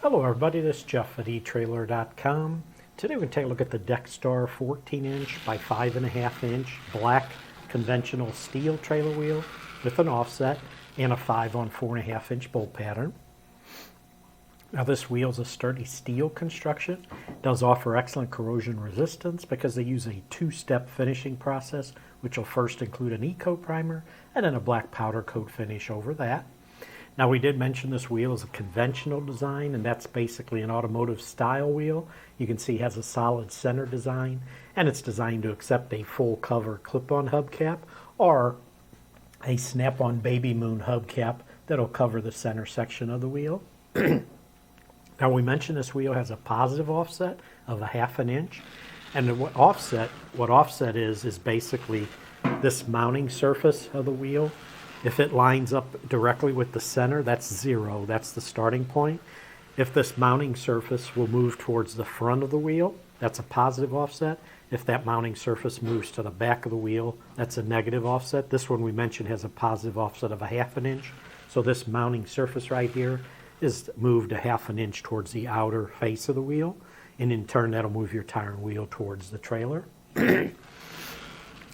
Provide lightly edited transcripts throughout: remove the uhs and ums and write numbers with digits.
Hello everybody, this is Jeff at etrailer.com. Today we're going to take a look at the Dexstar 14-inch by 5.5-inch black conventional steel trailer wheel with an offset and a 5 on 4.5-inch bolt pattern. Now this wheel is a sturdy steel construction. It does offer excellent corrosion resistance because they use a two-step finishing process, which will first include an e-coat primer and then a black powder coat finish over that. Now we did mention this wheel is a conventional design, and that's basically an automotive style wheel. You can see it has a solid center design, and it's designed to accept a full cover clip-on hubcap or a snap-on baby moon hubcap that'll cover the center section of the wheel. Now we mentioned this wheel has a positive offset of 1/2 inch, and what offset is basically this mounting surface of the wheel. If it lines up directly with the center, that's 0. That's the starting point. If this mounting surface will move towards the front of the wheel, that's a positive offset. If that mounting surface moves to the back of the wheel, that's a negative offset. This one we mentioned has a positive offset of 1/2 inch. So this mounting surface right here is moved 1/2 inch towards the outer face of the wheel, and in turn that'll move your tire and wheel towards the trailer.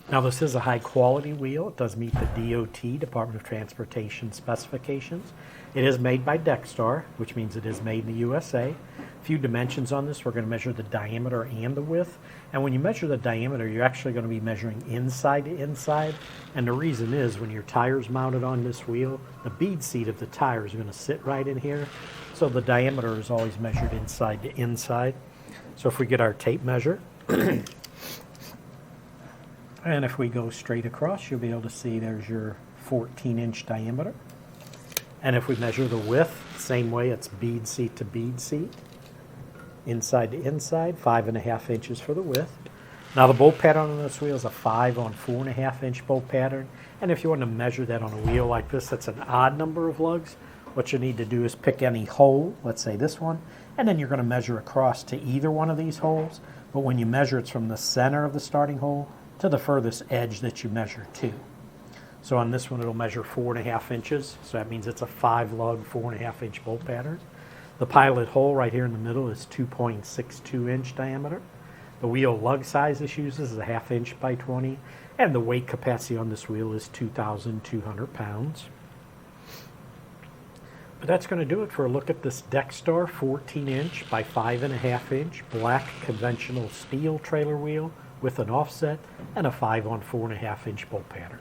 Now this is a high quality wheel. It does meet the DOT, Department of Transportation specifications. It is made by Dexstar, which means it is made in the USA. A few dimensions on this. We're going to measure the diameter and the width. And when you measure the diameter, you're actually going to be measuring inside to inside. And the reason is when your tire's mounted on this wheel, the bead seat of the tire is going to sit right in here. So the diameter is always measured inside to inside. So if we get our tape measure, and if we go straight across, you'll be able to see there's your 14-inch diameter. And if we measure the width, same way, it's bead seat to bead seat, inside to inside, 5.5 inches for the width. Now the bolt pattern on this wheel is a 5 on 4.5-inch bolt pattern. And if you want to measure that on a wheel like this, that's an odd number of lugs. What you need to do is pick any hole, let's say this one, and then you're going to measure across to either one of these holes. But when you measure, it's from the center of the starting hole to the furthest edge that you measure to. So on this one it'll measure 4.5 inches, so that means it's a 5 lug 4.5-inch bolt pattern. The pilot hole right here in the middle is 2.62 inch diameter. The wheel lug size this uses is a 1/2 inch by 20, and the weight capacity on this wheel is 2,200 pounds. But that's going to do it for a look at this Dexstar 14-inch by 5.5-inch black conventional steel trailer wheel with an offset and a 5 on 4.5-inch bolt pattern.